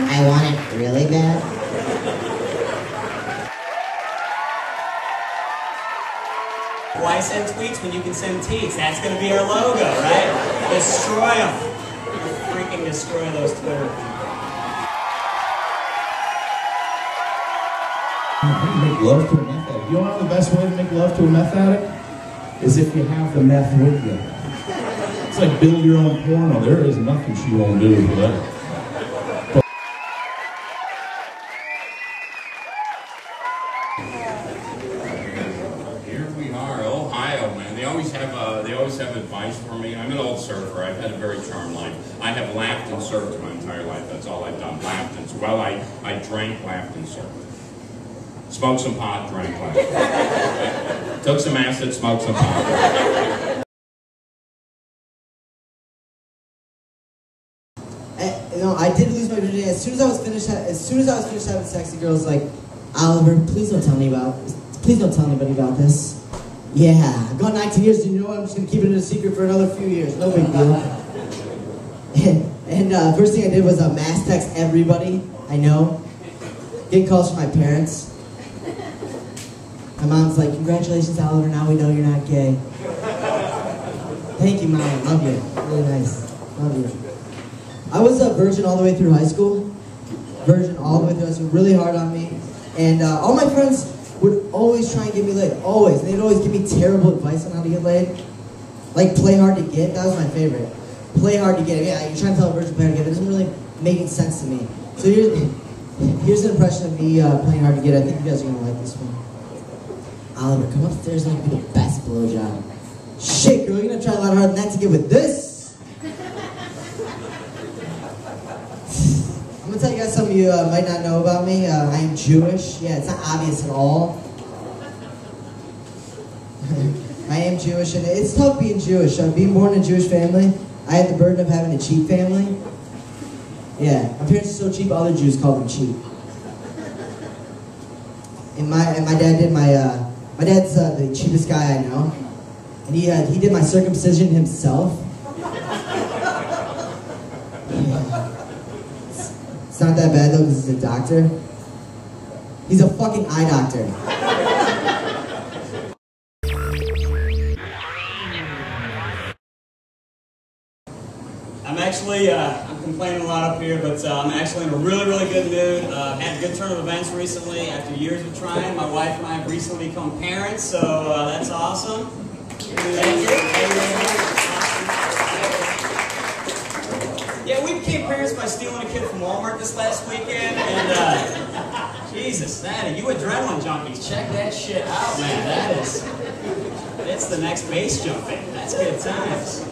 I want it really bad. Why send tweets when you can send teats? That's going to be our logo, right? Destroy them. Freaking destroy those Twitter. Make love to a meth addict. You know the best way to make love to a meth addict? Is if you have the meth with you. It's like build your own porno. There is nothing she won't do for that. Here we are, Ohio, man. They always have advice for me. I'm an old surfer. I've had a very charmed life. I have laughed and surfed my entire life. That's all I've done. Laughed and well, I drank, laughed, and surfed. Smoked some pot, drank, laughed. Took some acid, smoked some pot. No, I did lose my virginity as soon as I was finished having sex. The girl's like, Oliver, please don't tell anybody about this. Yeah, I've gone 19 years, and you know what? I'm just gonna keep it a secret for another few years. No big deal. And first thing I did was mass text everybody I know. Get calls from my parents. My mom's like, congratulations, Oliver. Now we know you're not gay. Thank you, Mom. I love you. Really nice. Love you. I was a virgin all the way through high school. Really hard on me. And all my friends would always try and get me laid. Always. And they'd always give me terrible advice on how to get laid. Like, play hard to get. That was my favorite. Play hard to get. Yeah, you're trying to tell a virgin play hard to get. It doesn't really make any sense to me. So here's an impression of me playing hard to get. I think you guys are going to like this one. Oliver, come upstairs and give me the best blowjob. Shit, girl, you're going to try a lot harder than that to get with this. I'm going to tell you guys something you might not know about me. I am Jewish. Yeah, it's not obvious at all. I am Jewish, and it's tough being Jewish. Being born in a Jewish family, I had the burden of having a cheap family. Yeah, my parents are so cheap, other Jews called them cheap. And my dad's the cheapest guy I know. And he did my circumcision himself. It's not that bad though, because he's a doctor. He's a fucking eye doctor. I'm complaining a lot up here, but I'm actually in a really, really good mood. Had a good turn of events recently. After years of trying, my wife and I have recently become parents, so that's awesome. Thank you. Yeah, we became parents by stealing a kid from Walmart this last weekend, and Jesus, you adrenaline junkies, check that shit out, man. It's the next base jumping. That's good times.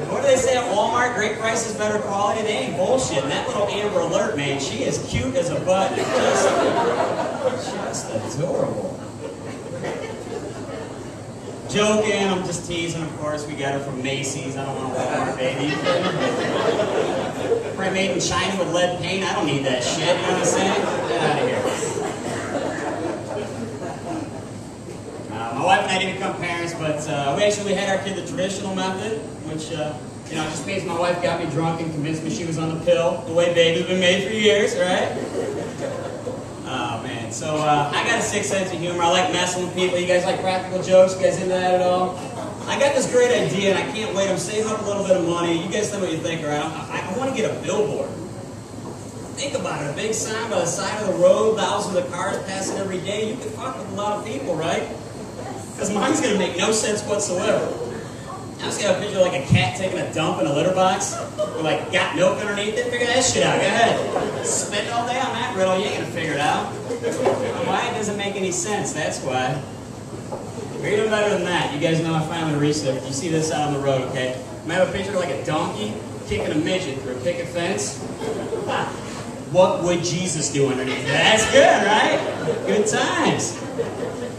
What do they say at Walmart? Great prices, better quality. They ain't bullshit. And that little Amber Alert, man, she is cute as a button. Just adorable. Joking, I'm just teasing, of course. We got her from Macy's. I don't want a Walmart baby. Probably made in China with lead paint. I don't need that shit. You know what I'm saying? Get out of here. My wife and I didn't become parents, but we actually had our kid the traditional method, which, just means my wife got me drunk and convinced me she was on the pill, the way baby's been made for years, right? Oh, man. So, I got a sick sense of humor. I like messing with people. You guys like practical jokes? You guys into that at all? I got this great idea, and I can't wait. I'm saving up a little bit of money. You guys tell me what you think, all right? I want to get a billboard. Think about it. A big sign by the side of the road, thousands of cars passing every day. You could fuck with a lot of people, right? Because mine's going to make no sense whatsoever. I just got a picture of like a cat taking a dump in a litter box with like got milk underneath it. Figure that shit out. Go ahead. Spend all day on that riddle. You ain't going to figure it out. Why? It doesn't make any sense. That's why. We're even better than that. You guys know I finally researched. You see this out on the road, okay? I have a picture of like a donkey kicking a midget through a picket fence. What would Jesus do underneath? That's good, right? Good times.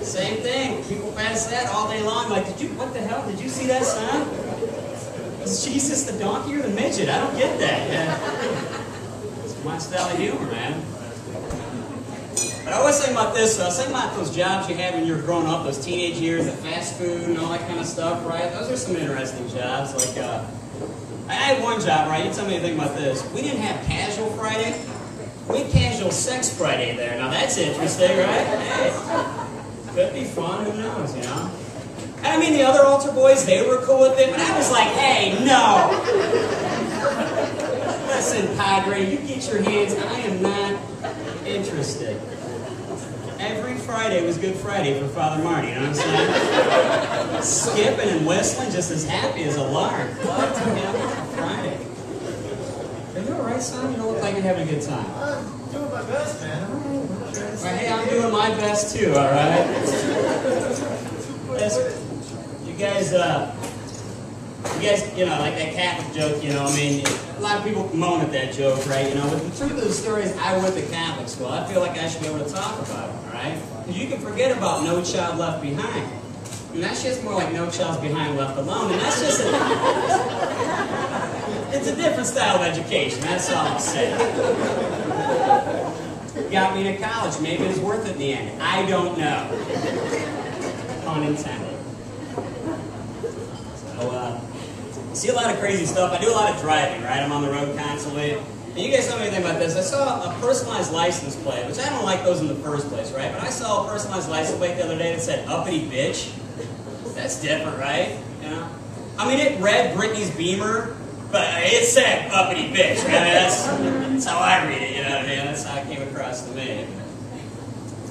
Same thing. People pass that all day long. Like, what the hell? Did you see that sign? Is Jesus the donkey or the midget? I don't get that. Yeah. It's my style of humor, man. But I was thinking about this. I was thinking about those jobs you had when you were growing up, those teenage years, the fast food and all that kind of stuff, right? Those are some interesting jobs. Like, I had one job, right? You tell me anything about this. We didn't have Casual Friday. We casual sex Friday there. Now that's interesting, right? Hey, could be fun, who knows, you know? And I mean, the other altar boys, they were cool with it, but I was like, hey, no! Listen, Padre, you get your hands, I am not interested. Every Friday was Good Friday for Father Marty, you know what I'm saying? Skipping and whistling, just as happy as a lark. Love together for Friday. Are you alright, son? You don't look like you're having a good time. I'm doing my best, man. Right, hey, I'm doing my best too, alright? You guys, you know, like that Catholic joke, you know, I mean, a lot of people moan at that joke, right? You know, but the truth of the story is I went to Catholic school. I feel like I should be able to talk about it, all right? Because you can forget about No Child Left Behind. And that's just more like No Child's Behind Left Alone. And that's just it's a different style of education, that's all I'm saying. Got me to college. Maybe it's worth it in the end. I don't know. Pun intended. So, I see a lot of crazy stuff. I do a lot of driving, right? I'm on the road constantly. And you guys know anything about this? I saw a personalized license plate, which I don't like those in the first place, right? But I saw a personalized license plate the other day that said uppity bitch. That's different, right? You know? I mean, it read Britney's Beamer, but it said uppity bitch, right? That's how I read it, you know what I mean? That's how it came across to me.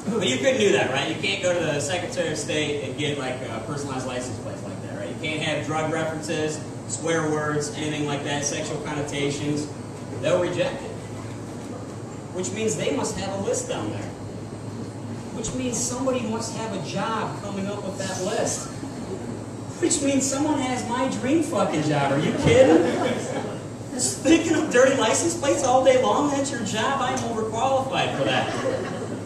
But you couldn't do that, right? You can't go to the Secretary of State and get like personalized license plates like that, right? You can't have drug references, swear words, anything like that, sexual connotations. They'll reject it. Which means they must have a list down there. Which means somebody must have a job coming up with that list. Which means someone has my dream fucking job. Are you kidding? Just thinking of dirty license plates all day long? That's your job? I'm overqualified for that.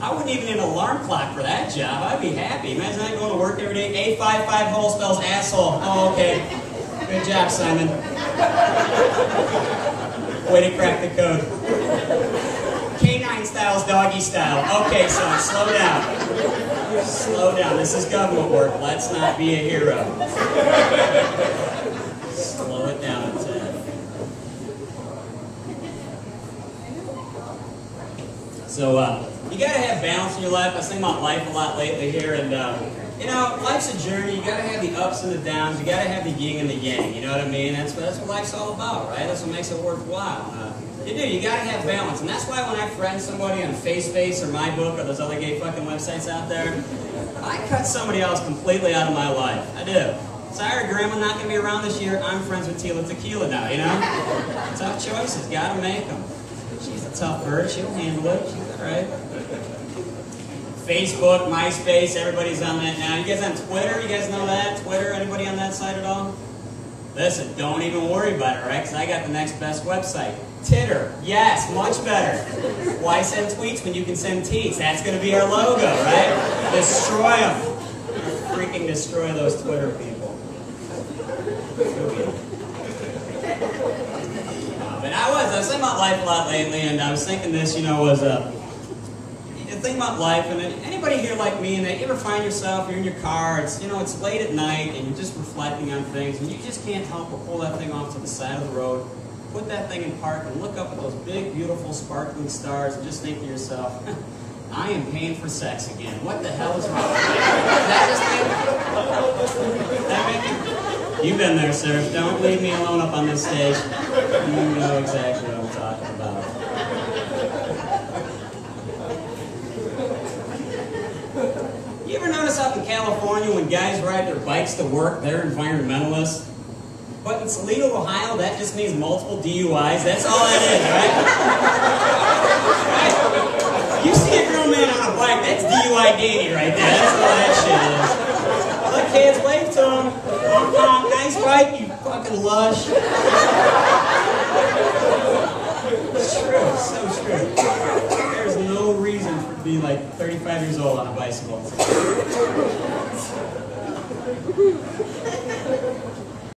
I wouldn't even need an alarm clock for that job. I'd be happy. Imagine that going to work every day. 855 hole spells asshole. Oh, okay. Good job, Simon. Way to crack the code. Canine style's doggy style. Okay, son, slow down. Slow down. This is government work. Let's not be a hero. Slow it down a tad. So, you gotta have balance in your life. I was thinking about life a lot lately here, and you know, life's a journey. You gotta have the ups and the downs. You gotta have the yin and the yang. You know what I mean? That's what life's all about, right? That's what makes it worthwhile. You do. You gotta have balance, and that's why when I friend somebody on FaceBase or My Book or those other gay fucking websites out there, I cut somebody else completely out of my life. I do. Sorry, Grandma, not gonna be around this year. I'm friends with Tila Tequila now. You know? Tough choices. Gotta make them. She's a tough bird. She'll handle it. She's all right. Facebook, MySpace, everybody's on that now. You guys on Twitter? You guys know that? Twitter? Anybody on that site at all? Listen, don't even worry about it, right? Because I got the next best website. Titter. Yes, much better. Why send tweets when you can send teats? That's going to be our logo, right? Destroy them. Freaking destroy those Twitter people. But I was thinking about life a lot lately, and I was thinking this, you know, was think about life, and anybody here like me, and you ever find yourself, you're in your car, it's, you know, it's late at night, and you're just reflecting on things, and you just can't help but pull that thing off to the side of the road, put that thing in park, and look up at those big, beautiful, sparkling stars, and just think to yourself, I am paying for sex again. What the hell is wrong with me? That make you? You've been there, sir. Don't leave me alone up on this stage. You know exactly what I'm talking about. You ever notice out in California when guys ride their bikes to work, they're environmentalists? But in Toledo, Ohio, that just means multiple DUIs. That's all that is, right? You see a grown man on a bike, that's DUI Danny right there. That's all that shit is. Look, kids, wave to him. Oh, nice bike, you fucking lush. It's true, it's so true. There's no reason for to be like 35 years old on a bicycle.